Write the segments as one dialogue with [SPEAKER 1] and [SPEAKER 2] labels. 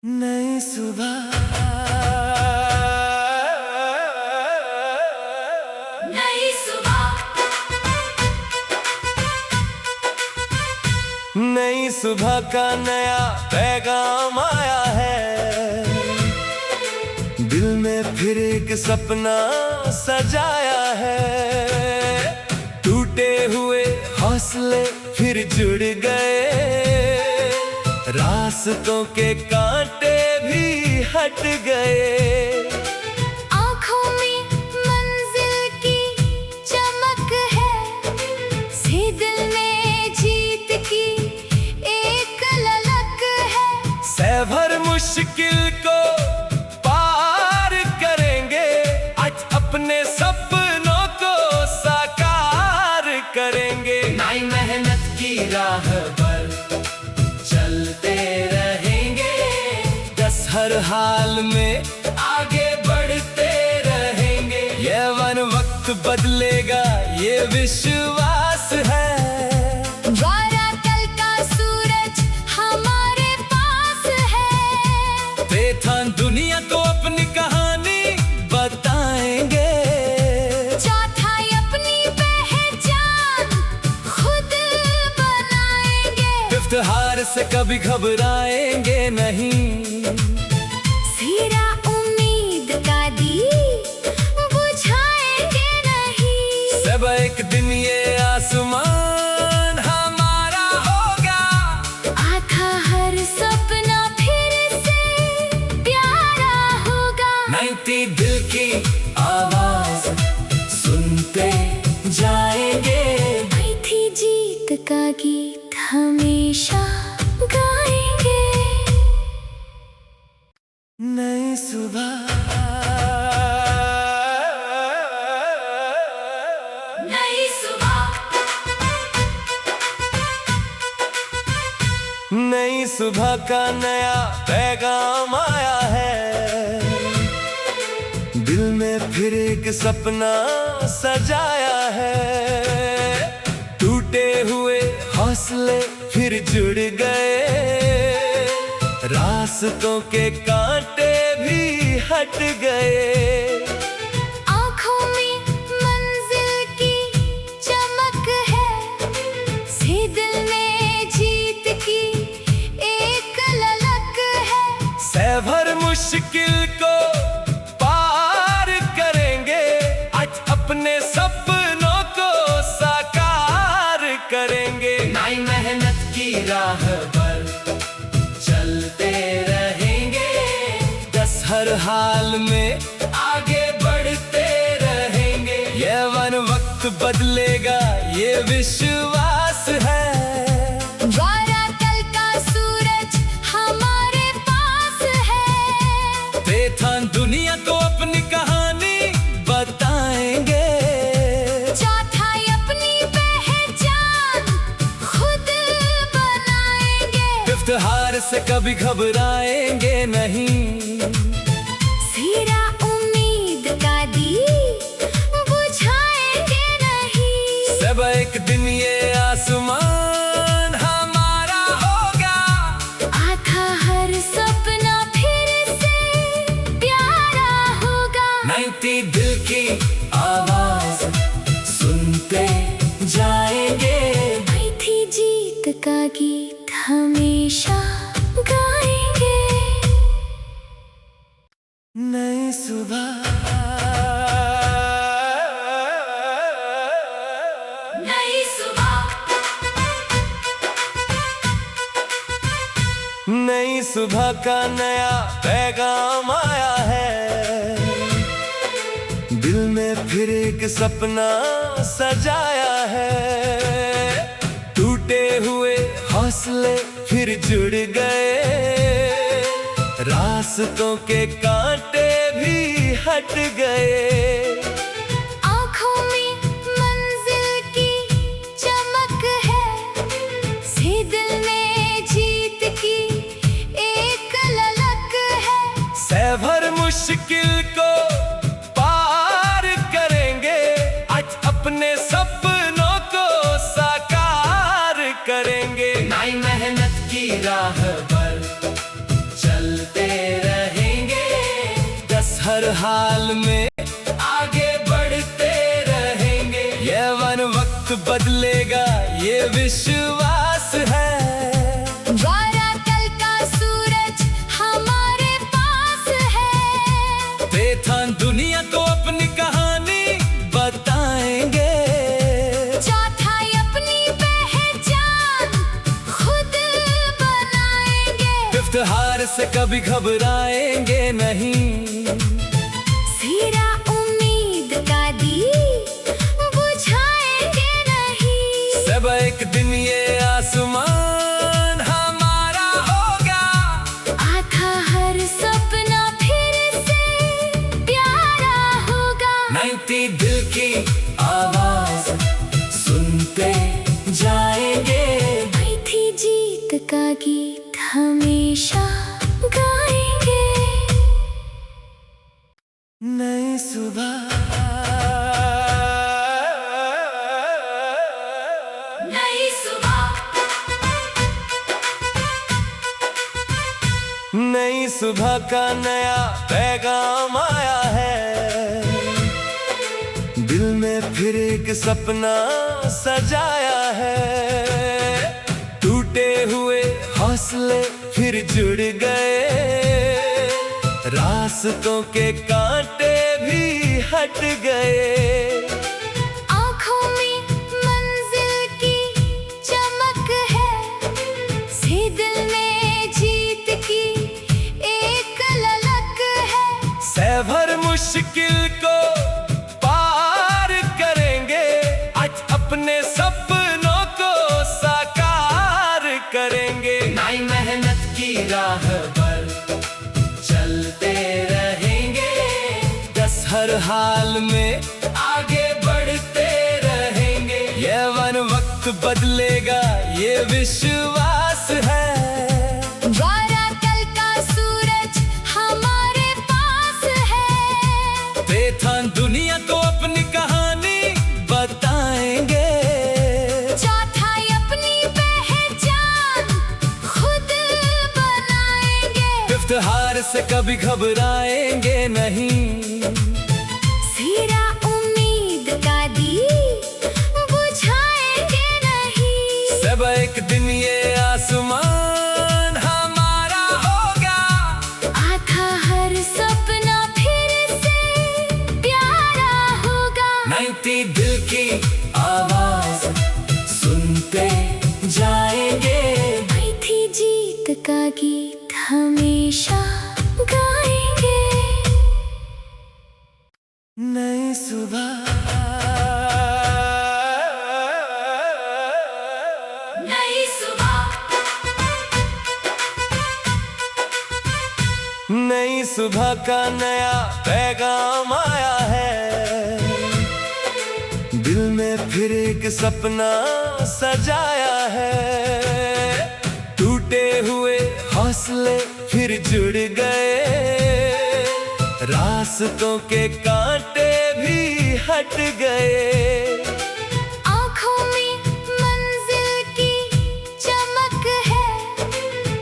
[SPEAKER 1] नई सुबह,
[SPEAKER 2] नई सुबह,
[SPEAKER 1] नई सुबह का नया पैगाम आया है। दिल में फिर एक सपना सजाया है। टूटे हुए हौसले फिर जुड़ गए, रास्तों के कांटे भी हट गए।
[SPEAKER 2] आँखों में मंजिल की चमक है, से दिल में जीत की एक ललक है।
[SPEAKER 1] सह भर मुश्किल को पार करेंगे, आज अपने सपनों को साकार करेंगे। नई मेहनत की राह पर चलते रहेंगे, दस हर हाल में आगे बढ़ते रहेंगे। ये वन वक्त बदलेगा, ये विश्वास है।
[SPEAKER 2] वारा कल का सूरज हमारे पास है।
[SPEAKER 1] बेथान दुनिया को अपनी कहानी बताएंगे।
[SPEAKER 2] चौथाई अपनी पहचान खुद बनाएंगे।
[SPEAKER 1] इफ्तिहार से कभी घबराएंगे नहीं,
[SPEAKER 2] सिरा उम्मीद का दीप बुझाएंगे नहीं।
[SPEAKER 1] सब एक दिन ये आसमान हमारा होगा।
[SPEAKER 2] आधा हर सपना फिर से प्यारा होगा।
[SPEAKER 1] नई दिल की आवाज सुनते जाएंगे।
[SPEAKER 2] आई थी जीत का गीत हमेशा गाएंगे।
[SPEAKER 1] नई सुबह,
[SPEAKER 2] नई सुबह,
[SPEAKER 1] नई सुबह का नया पैगाम आया है। दिल में फिर एक सपना सजाया है। टूटे हुए हौसले फिर जुड़ गए, रास्तों के कांटे भी हट गए।
[SPEAKER 2] आँखों में मंजिल की चमक है, से दिल में जीत की एक ललक है।
[SPEAKER 1] सह भर मुश्किल को पार करेंगे, आज अपने सपनों को साकार करेंगे। नई मेहनत की राह पर चलते रहेंगे, दस हर हाल में आगे बढ़ते रहेंगे। ये वन वक्त बदलेगा, ये विश्वास है।
[SPEAKER 2] वारा कल का सूरज हमारे पास है।
[SPEAKER 1] बेथान दुनिया को अपनी कहानी बताएंगे।
[SPEAKER 2] चौथाई अपनी पहचान खुद बनाएंगे।
[SPEAKER 1] इफ्तिहार से कभी घबराएंगे नहीं,
[SPEAKER 2] सिरा उम्मीद का दीप बुझाएंगे नहीं।
[SPEAKER 1] सब एक दिन ये आसमान हमारा होगा।
[SPEAKER 2] आधा हर सपना फिर से प्यारा होगा।
[SPEAKER 1] नई दिल की आवाज सुनते जाएंगे।
[SPEAKER 2] आई थी जीत का गीत हमेशा गाएंगे।
[SPEAKER 1] नई सुबह,
[SPEAKER 2] नई सुबह,
[SPEAKER 1] नई सुबह का नया पैगाम आया है। दिल में फिर एक सपना सजाया है। टूटे हुए हौसले फिर जुड़ गए, रास्तों के कांटे भी हट गए।
[SPEAKER 2] आँखों में मंजिल की चमक है, से दिल में जीत की एक ललक है।
[SPEAKER 1] सह भर मुश्किल को पार करेंगे, आज अपने सपनों को साकार करेंगे। नई मेहनत की राह पर चलते हर हाल में आगे बढ़ते रहेंगे। ये वन वक्त बदलेगा, ये विश्वास है।
[SPEAKER 2] वाराकल का सूरज हमारे पास है।
[SPEAKER 1] बेथान दुनिया को अपनी कहानी बताएंगे।
[SPEAKER 2] चौथाई अपनी पहचान खुद बनाएंगे।
[SPEAKER 1] फिफ्थ हार से कभी घबराएंगे नहीं।
[SPEAKER 2] सीरा उम्मीद का दीप बुझाएंगे नहीं।
[SPEAKER 1] सब एक दिन ये आसमान हमारा होगा।
[SPEAKER 2] आधा हर सपना फिर से प्यारा होगा।
[SPEAKER 1] 90 दिल की आवाज सुनते जाएंगे।
[SPEAKER 2] आई थी जीत का गीत हमेशा गाएंगे।
[SPEAKER 1] नई सुबह,
[SPEAKER 2] नई सुबह,
[SPEAKER 1] नई सुबह का नया पैगाम आया है। दिल में फिर एक सपना सजाया है। टूटे हुए हौसले फिर जुड़ गए। रास्तों के कांटे भी हट गए।
[SPEAKER 2] आँखों में मंजिल की चमक है। से दिल में जीत की एक ललक है।
[SPEAKER 1] सह भर मुश्किल को पार करेंगे। आज अपने सपनों को साकार करेंगे। नई मेहनत की राह पर चलते रहेंगे। 10 हर हाल में आगे बढ़ते रहेंगे। ये वन वक्त बदलेगा, ये विश्वास है।
[SPEAKER 2] वाराकल का सूरज हमारे पास है।
[SPEAKER 1] बेथान दुनिया को अपनी कहानी बताएंगे।
[SPEAKER 2] चौथाई अपनी पहचान खुद बनाएंगे।
[SPEAKER 1] फिफ्थ हार से कभी घबराएंगे नहीं।
[SPEAKER 2] सीरा उम्मीद का दीप बुझाएंगे नहीं।
[SPEAKER 1] सब एक दिन ये आसमान हमारा होगा।
[SPEAKER 2] आधा हर सपना फिर से प्यारा होगा।
[SPEAKER 1] 90 दिल की आवाज सुनते जाएंगे।
[SPEAKER 2] आई थी जीत का गीत हमेशा गाएंगे।
[SPEAKER 1] नई सुबह,
[SPEAKER 2] नई सुबह,
[SPEAKER 1] नई सुबह का नया पैगाम आया है। दिल में फिर एक सपना सजाया है। टूटे हुए हौसले फिर जुड़ गए। रास्तों के कांटे भी हट गए।
[SPEAKER 2] आँखों में मंजिल की चमक है।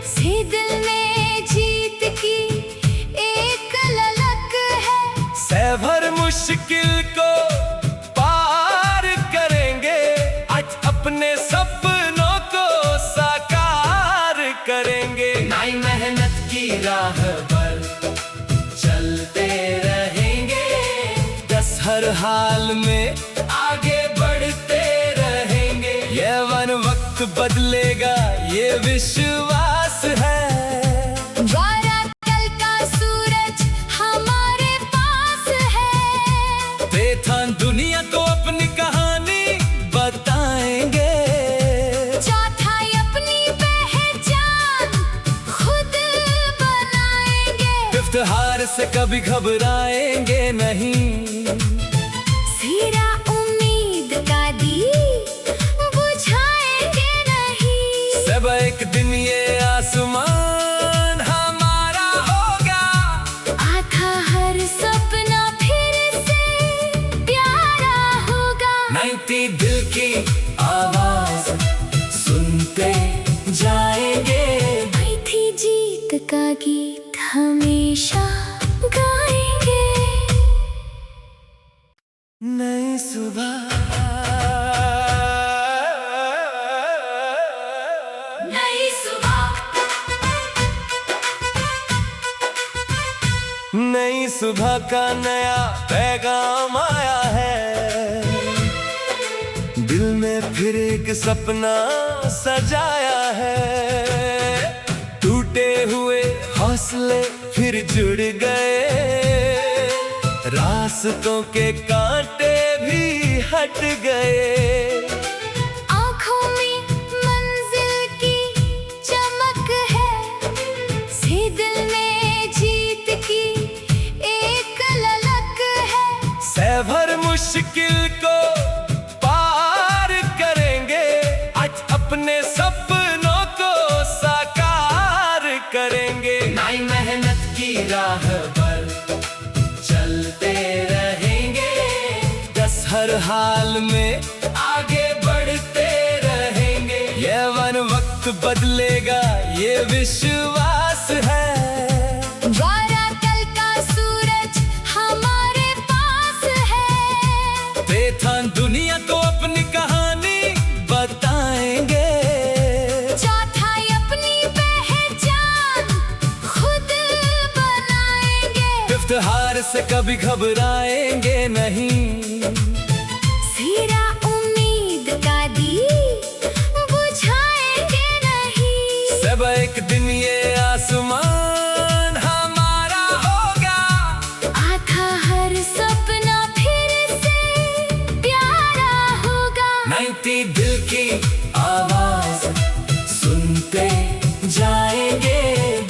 [SPEAKER 2] से दिल में जीत की एक ललक है।
[SPEAKER 1] सह भर मुश्किल को पार करेंगे। आज अपने सपनों को साकार करेंगे। नई मेहनत की राह पर चलते रहेंगे। 10 हर हाल में आगे बढ़ते रहेंगे। ये वन वक्त बदलेगा, ये विश्वास है।
[SPEAKER 2] वाराकल का सूरज हमारे पास है।
[SPEAKER 1] बेथान दुनिया को अपनी कहानी बताएंगे।
[SPEAKER 2] चौथाई अपनी पहचान खुद बनाएंगे।
[SPEAKER 1] फिफ्थ हार से कभी घबराएंगे नहीं।
[SPEAKER 2] सीरा उम्मीद का दीप बुझाएंगे नहीं।
[SPEAKER 1] सब एक दिन ये आसमान हमारा होगा।
[SPEAKER 2] आधा हर सपना फिर से प्यारा होगा।
[SPEAKER 1] 90 दिल की आवाज सुनते जाएंगे।
[SPEAKER 2] आई थी जीत का गीत हमेशा गाएंगे।
[SPEAKER 1] नई सुबह का नया पैगाम आया है, दिल में फिर एक सपना सजाया है। टूटे हुए हौसले फिर जुड़ गए, रास्तों के कांटे भी हट गए।
[SPEAKER 2] आँखों में मंजिल की चमक है, से दिल में जीत की एक ललक है।
[SPEAKER 1] सह भर मुश्किल को पार करेंगे, आज अपने सपनों को साकार करेंगे। नई मेहनत की राह पर चलते रहेंगे, दस हर हाल में आगे बढ़ते रहेंगे। ये वन वक्त बदलेगा, ये विश्वास है।
[SPEAKER 2] द्वारा कल का सूरज हमारे पास है,
[SPEAKER 1] बेथान दुनिया को अपनी कहानी बताएंगे।
[SPEAKER 2] चौथाई अपनी पहचान खुद बनाएंगे।
[SPEAKER 1] इफ्तिहार से कभी घबराएंगे नहीं,
[SPEAKER 2] सिरा उम्मीद का दीप बुझाएंगे नहीं।
[SPEAKER 1] सब एक दिन ये आसमान हमारा होगा,
[SPEAKER 2] आधा हर सपना फिर से प्यारा होगा।
[SPEAKER 1] 90 दिल की आवाज सुनते जाएंगे,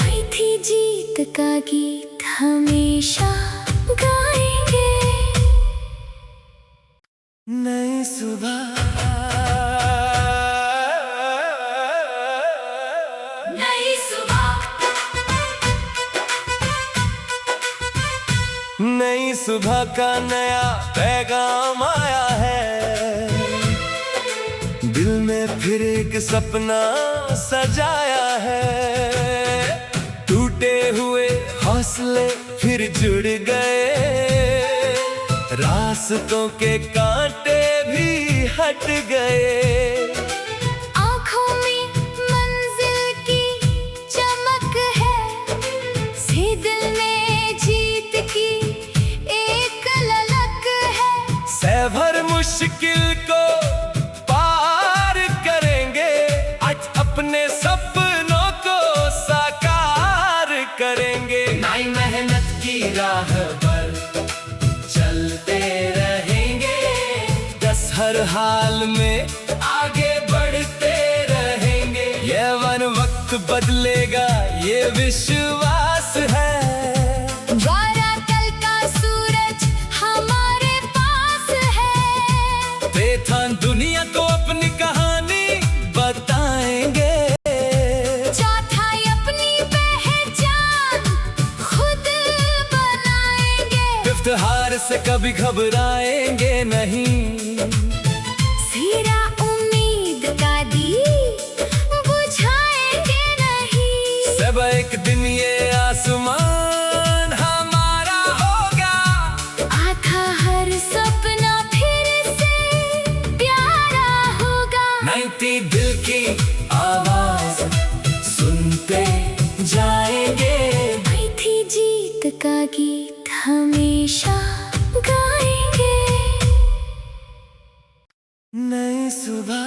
[SPEAKER 2] आई थी जीत का गीत हमेशा गाएंगे।
[SPEAKER 1] नई सुबह
[SPEAKER 2] नई सुबह,
[SPEAKER 1] नई सुबह का नया पैगाम आया है, दिल में फिर एक सपना सजाया है। टूटे हुए हौसले फिर जुड़ गए, रास्तों के कांटे भी हट गए।
[SPEAKER 2] आँखों में मंजिल की चमक है, से दिल में जीत की एक ललक है।
[SPEAKER 1] सह भर मुश्किल को पार करेंगे, आज अपने सपनों को साकार करेंगे। नई मेहनत की राह पर चलते रहेंगे, दस हर हाल में आगे बढ़ते रहेंगे। ये वन वक्त बदलेगा, ये विश्वास है।
[SPEAKER 2] द्वारा कल का सूरज हमारे पास है,
[SPEAKER 1] बेथान दुनिया को अपनी कहानी बताएंगे।
[SPEAKER 2] चौथाई अपनी पहचान खुद बनाएंगे।
[SPEAKER 1] इफ्तिहार से कभी घबराएंगे नहीं,
[SPEAKER 2] सिरा उम्मीद का दीप बुझाएंगे नहीं।
[SPEAKER 1] सब एक दिन ये आसमान हमारा होगा,
[SPEAKER 2] आधा हर सपना फिर से प्यारा होगा।
[SPEAKER 1] 90 दिल की आवाज सुनते जाएंगे,
[SPEAKER 2] आई थी जीत का गीत हमेशा गाएंगे।
[SPEAKER 1] नई सुबह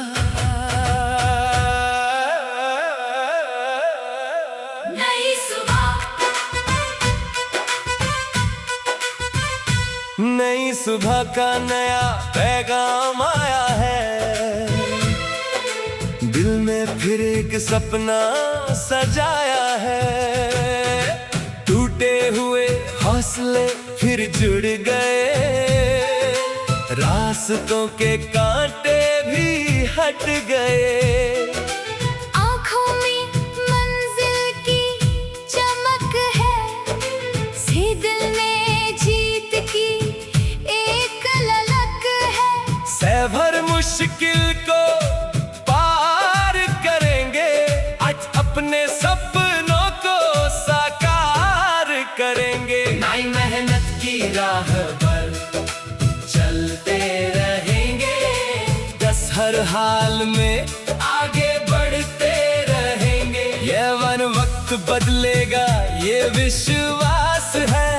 [SPEAKER 2] नई सुबह,
[SPEAKER 1] नई सुबह का नया पैगाम आया है, दिल में फिर एक सपना सजाया है। टूटे हुए हौसले फिर जुड़ गए, रास्तों के कांटे भी हट गए।
[SPEAKER 2] आँखों में मंजिल की चमक है, से दिल में जीत की एक ललक है।
[SPEAKER 1] सह भर मुश्किल को पार करेंगे, आज अपने सपनों को साकार करेंगे। नई मेहनत की राह पर चलते रहेंगे, दस हर हाल में आगे बढ़ते रहेंगे। ये वन वक्त बदलेगा, ये विश्वास है।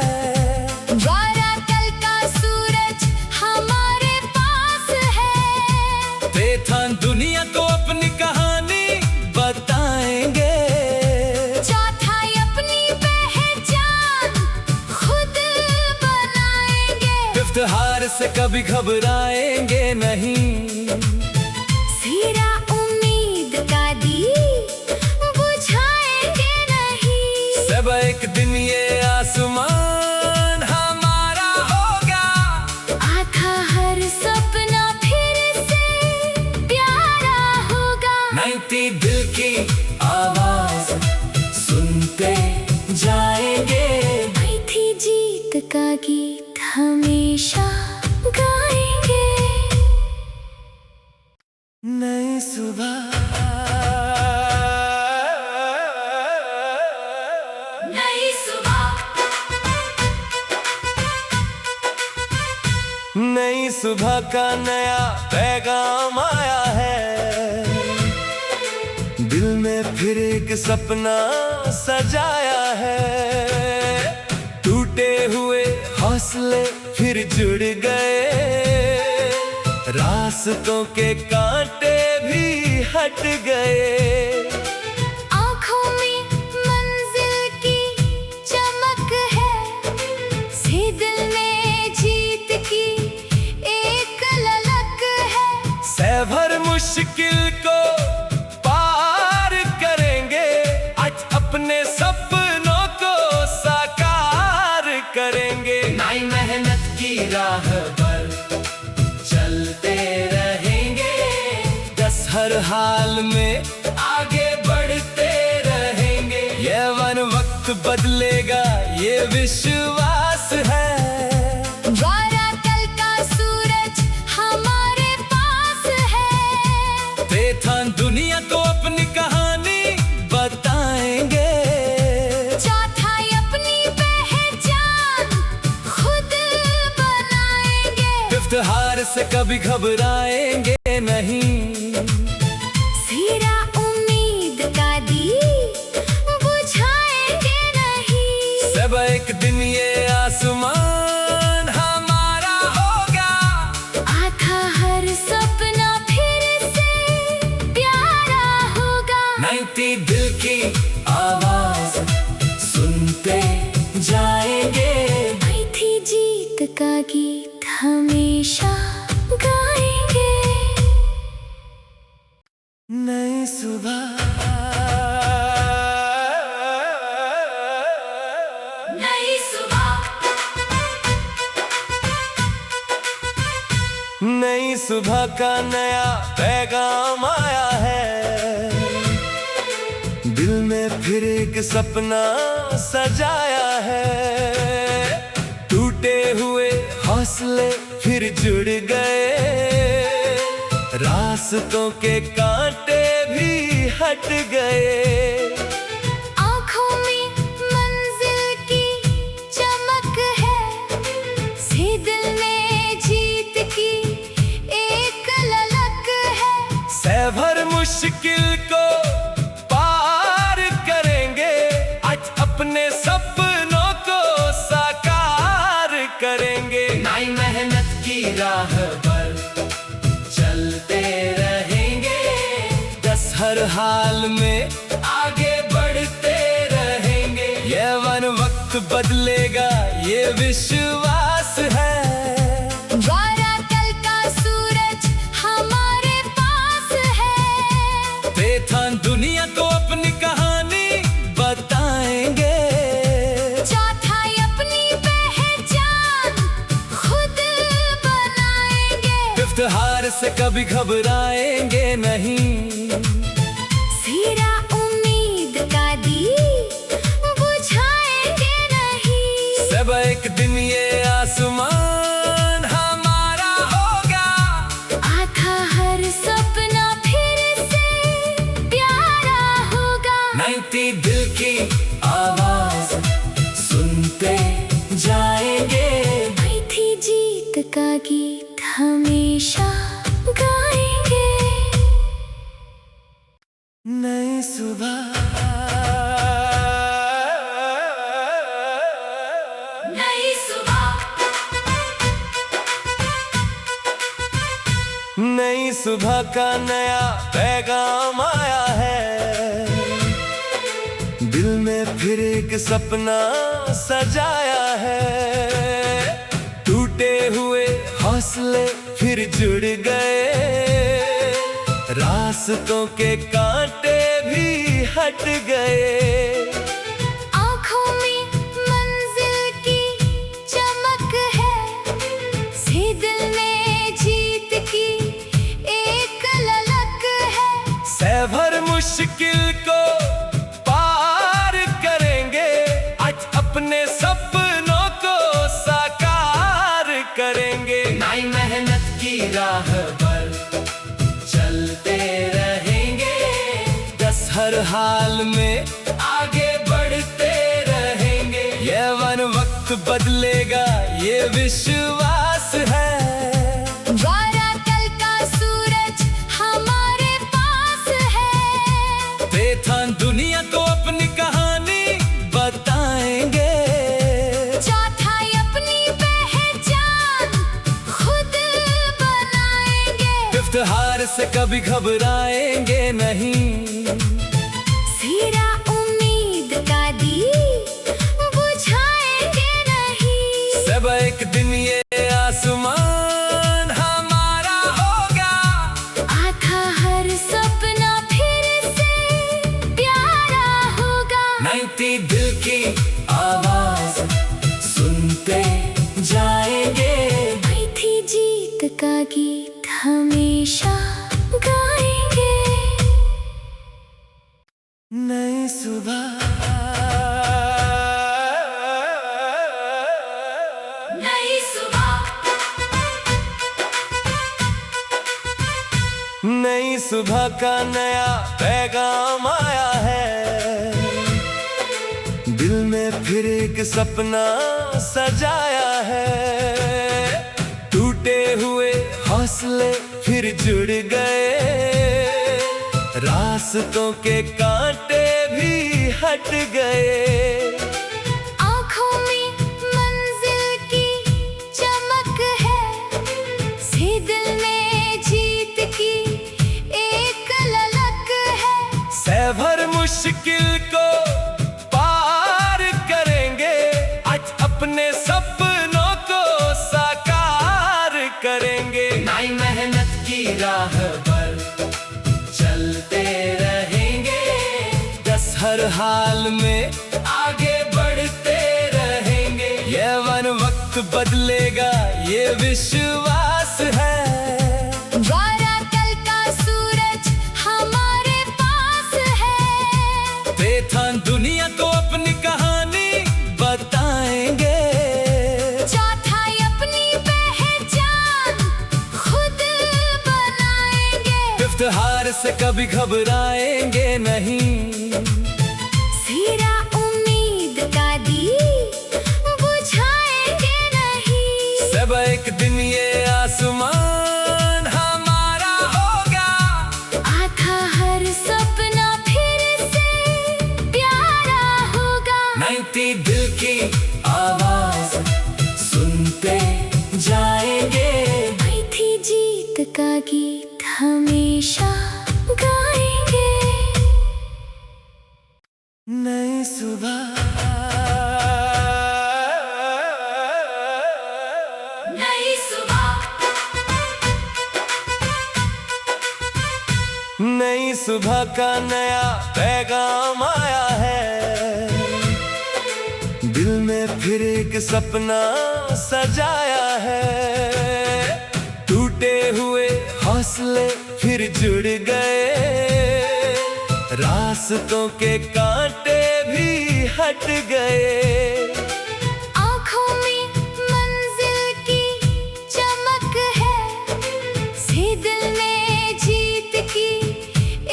[SPEAKER 1] हार से कभी घबराएंगे नहीं।
[SPEAKER 2] सिरा उम्मीद का दीप बुझाएंगे नहीं।
[SPEAKER 1] सब एक दिन ये आसमान हमारा होगा।
[SPEAKER 2] आधा हर सपना फिर से प्यारा होगा।
[SPEAKER 1] 90 दिल की आवाज सुनते जाएंगे।
[SPEAKER 2] आई थी जीत का गीत हमेशा गाएंगे।
[SPEAKER 1] नई सुबह,
[SPEAKER 2] नई सुबह,
[SPEAKER 1] नई सुबह का नया पैगाम आया है। दिल में फिर एक सपना सजाया है। टूटे हुए हौसले फिर जुड़ गए। रास्तों के कांटे भी हट गए।
[SPEAKER 2] आँखों में मंजिल की चमक है। से दिल में जीत की एक ललक है।
[SPEAKER 1] सह भर मुश्किल को पार करेंगे। आज अपने सपनों को साकार करेंगे। नई मेहनत की राह पर चलते रहेंगे। 10 हर हाल में आगे बढ़ते रहेंगे। ये वक्त बदलेगा ये विश्वास है।
[SPEAKER 2] द्वारा कल का सूरज हमारे पास है।
[SPEAKER 1] बेथान दुनिया को अपनी कहानी बताएंगे।
[SPEAKER 2] चौथाई अपनी पहचान खुद बनाएंगे।
[SPEAKER 1] फिफ्थ हार से कभी घबराएंगे नहीं।
[SPEAKER 2] सिरा उम्मीद का दीप बुझाएंगे नहीं।
[SPEAKER 1] सब एक दिन ये आसमान हमारा होगा।
[SPEAKER 2] आधा हर सपना फिर से प्यारा होगा।
[SPEAKER 1] 90 दिल की आवाज सुनते जाएंगे।
[SPEAKER 2] आई थी जीत का गीत हमेशा गाएंगे।
[SPEAKER 1] नई सुबह,
[SPEAKER 2] नई सुबह,
[SPEAKER 1] नई सुबह का नया पैगाम आया है। दिल में फिर एक सपना सजाया है। टूटे हुए हौसले फिर जुड़ गए। रास्तों के कांटे भी हट गए।
[SPEAKER 2] आँखों में मंजिल की चमक है। से दिल में जीत की एक ललक है।
[SPEAKER 1] सह भर मुश्किल को पार करेंगे। आज अपने सपनों को साकार करेंगे। नई मेहनत की राह पर चलते रहेंगे। 10 हर हाल में आगे बढ़ते रहेंगे। ये वक्त बदलेगा ये विश्वास है।
[SPEAKER 2] द्वारा कल का सूरज हमारे पास है।
[SPEAKER 1] बेथान दुनिया को अपनी कहानी बताएंगे।
[SPEAKER 2] चौथाई अपनी पहचान खुद बनाएंगे।
[SPEAKER 1] फिफ्थ हार से कभी घबराएंगे नहीं।
[SPEAKER 2] सिरा उम्मीद का दीप बुझाएंगे नहीं।
[SPEAKER 1] सब एक दिन ये आसमान हमारा होगा।
[SPEAKER 2] आधा हर सपना फिर से प्यारा होगा।
[SPEAKER 1] 90 दिल की आवाज सुनते जाएंगे।
[SPEAKER 2] आई थी जीत का गीत हमेशा गाएंगे।
[SPEAKER 1] नई सुबह,
[SPEAKER 2] नई सुबह,
[SPEAKER 1] नई सुबह का नया पैगाम आया है। दिल में फिर एक सपना सजाया है। टूटे हुए हौसले फिर जुड़ गए, रास्तों के कांटे भी हट गए।
[SPEAKER 2] आँखों में मंजिल की चमक है, से दिल में जीत की एक ललक है।
[SPEAKER 1] सह भर मुश्किल को पार करेंगे, आज अपने सपनों को साकार करेंगे। नई मेहनत की राह पर चलते रहेंगे, दस हर हाल में आगे बढ़ते रहेंगे। ये वन वक्त बदलेगा, ये विश्वास है।
[SPEAKER 2] द्वारा कल का सूरज हमारे पास है,
[SPEAKER 1] बेथान दुनिया को अपनी कहानी बताएंगे।
[SPEAKER 2] चौथाई अपनी पहचान खुद बनाएंगे।
[SPEAKER 1] इफ्तिहार से कभी घबराएंगे नहीं,
[SPEAKER 2] सिरा उम्मीद का दीप बुझाएंगे नहीं।
[SPEAKER 1] सब एक दिन ये आसमान हमारा होगा,
[SPEAKER 2] आधा हर सपना फिर से प्यारा होगा।
[SPEAKER 1] नई दिल की आवाज सुनते जाएंगे,
[SPEAKER 2] आई थी जीत का गीत हमेशा गाएंगे।
[SPEAKER 1] नई सुबह,
[SPEAKER 2] नई सुबह,
[SPEAKER 1] नई सुबह का नया पैगाम आया है। दिल में फिर एक सपना सजाया है, टूटे हुए हौसले फिर जुड़ गए, रास्तों के कांटे भी हट गए।
[SPEAKER 2] आँखों में मंजिल की चमक है, से दिल में जीत की एक ललक है।
[SPEAKER 1] सह भर मुश्किल को पार करेंगे, आज अपने सपनों को साकार करेंगे। नई मेहनत की राह पर चलते रहेंगे, दस हर हाल में आगे बढ़ते रहेंगे। ये वन वक्त बदलेगा, ये विश्वास है।
[SPEAKER 2] द्वारा कल का सूरज हमारे पास है,
[SPEAKER 1] बेथान दुनिया को अपनी कहानी बताएंगे।
[SPEAKER 2] चौथाई अपनी पहचान खुद बनाएंगे।
[SPEAKER 1] इफ्तिहार से कभी घबराएंगे नहीं,
[SPEAKER 2] सिरा उम्मीद का दीप बुझाएंगे नहीं।
[SPEAKER 1] सब एक दिन ये आसमान हमारा होगा,
[SPEAKER 2] आधा हर सपना फिर से प्यारा होगा।
[SPEAKER 1] नई दिल की आवाज सुनते जाएंगे,
[SPEAKER 2] आई थी जीत का गीत हमेशा गाएंगे।
[SPEAKER 1] नई सुबह,
[SPEAKER 2] नई सुबह,
[SPEAKER 1] नई सुबह का नया पैगाम आया है। दिल में फिर एक सपना सजाया है, टूटे हुए हौसले फिर जुड़ गए, रास्तों के कांटे भी हट गए।
[SPEAKER 2] आँखों में मंजिल की चमक है, से दिल में जीत की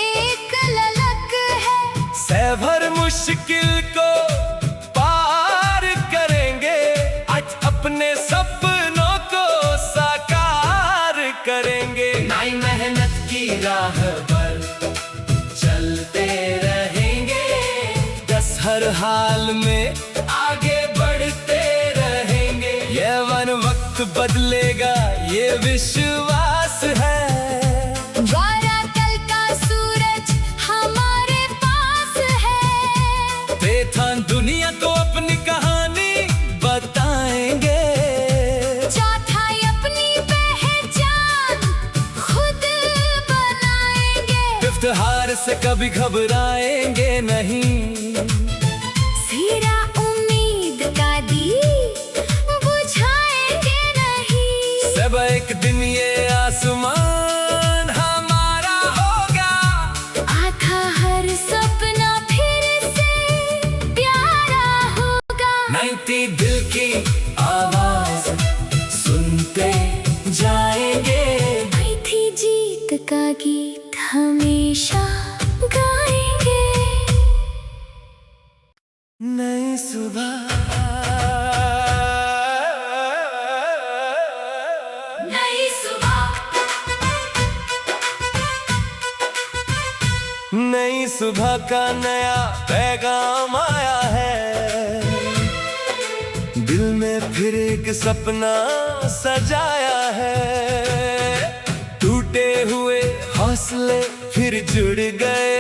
[SPEAKER 2] एक ललक है।
[SPEAKER 1] सह भर मुश्किल को पार करेंगे, आज अपने सपनों को साकार करेंगे। नई मेहनत की राह पर चलते रहेंगे, दस हर हाल में आगे बढ़ते रहेंगे। ये वन वक्त बदलेगा, ये विश्वास है।
[SPEAKER 2] द्वारा कल का सूरज हमारे पास है,
[SPEAKER 1] बेथान दुनिया को अपनी कहानी बताएंगे।
[SPEAKER 2] चौथाई अपनी
[SPEAKER 1] कभी घबराएंगे नहीं।
[SPEAKER 2] सिरा उम्मीद का दीप बुझाएंगे नहीं।
[SPEAKER 1] सब एक दिन ये आसमान हमारा होगा।
[SPEAKER 2] आधा हर सपना फिर से प्यारा होगा।
[SPEAKER 1] 90 दिल की आवाज सुनते जाएंगे।
[SPEAKER 2] आई थी जीत का गीत हमेशा गाएंगे।
[SPEAKER 1] नई सुबह,
[SPEAKER 2] नई सुबह,
[SPEAKER 1] नई सुबह का नया पैगाम आया है। दिल में फिर एक सपना सजाया है। टूटे हुए हौसले फिर जुड़ गए।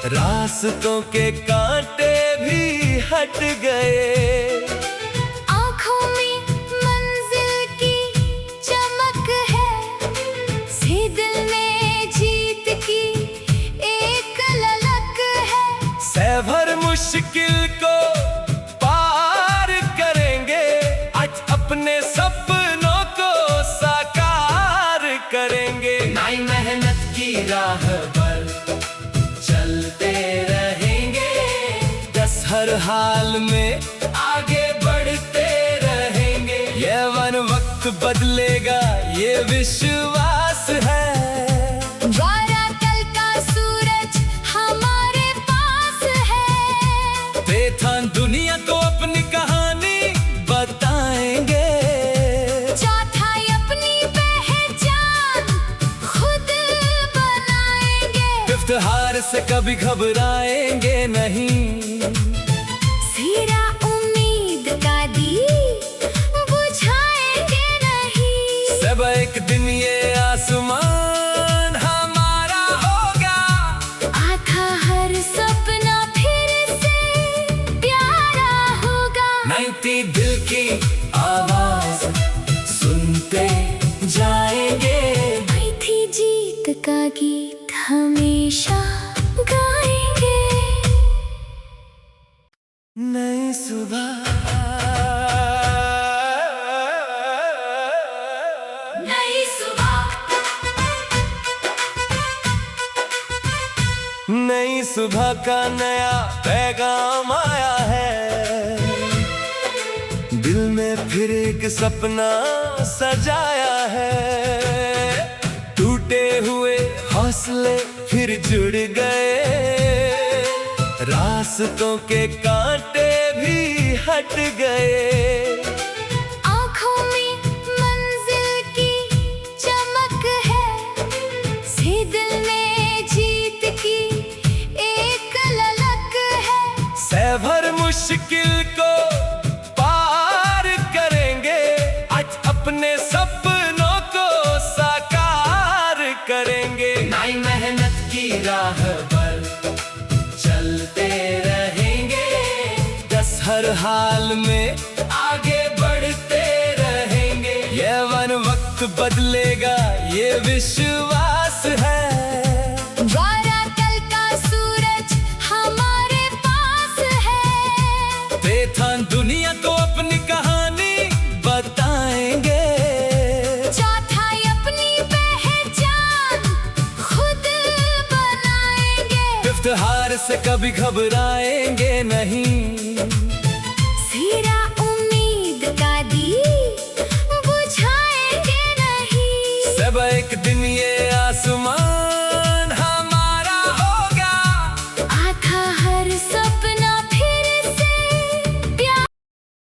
[SPEAKER 1] रास्तों के कांटे भी हट गए।
[SPEAKER 2] आँखों में मंजिल की चमक है। से दिल में जीत की एक ललक है।
[SPEAKER 1] सह भर मुश्किल को पार करेंगे। आज अपने सपनों को साकार करेंगे। नई मेहनत की राह पर चलते रहेंगे। 10 हर हाल में आगे बढ़ते रहेंगे। ये वक्त बदलेगा, ये विश्वास है।
[SPEAKER 2] द्वारा कल का सूरज हमारे पास है।
[SPEAKER 1] बेथान दुनिया को अपनी कहानी बताएंगे।
[SPEAKER 2] चौथाई अपनी पहचान खुद बनाएंगे।
[SPEAKER 1] फिफ्थ हार से कभी घबराएंगे नहीं।
[SPEAKER 2] सिरा उम्मीद का दीप बुझाएंगे नहीं।
[SPEAKER 1] सब एक दिन ये आसमान हमारा होगा।
[SPEAKER 2] आधा हर सपना फिर से प्यारा होगा।
[SPEAKER 1] 90 दिल की आवाज सुनते जाएंगे।
[SPEAKER 2] आई थी जीत का गीत हमेशा गाएंगे।
[SPEAKER 1] नई सुबह,
[SPEAKER 2] नई सुबह,
[SPEAKER 1] नई सुबह का नया पैगाम आया है। दिल में फिर एक सपना सजाया है। टूटे हुए हौसले फिर जुड़ गए। रास्तों के कांटे भी हट गए।
[SPEAKER 2] आँखों में मंजिल की चमक है। से दिल में जीत की एक ललक है।
[SPEAKER 1] सह भर मुश्किल को पार करेंगे। आज अपने सपनों को साकार करेंगे। नई मेहनत की राह पर चलते रहेंगे। 10 हर हाल में आगे बढ़ते रहेंगे। ये वक्त बदलेगा, ये विश्वास है।
[SPEAKER 2] द्वारा कल का सूरज हमारे पास है।
[SPEAKER 1] बेथान दुनिया को अपनी कहानी बताएंगे।
[SPEAKER 2] चौथाई अपनी पहचान खुद बनाएंगे।
[SPEAKER 1] फिफ्थ हार से कभी घबरा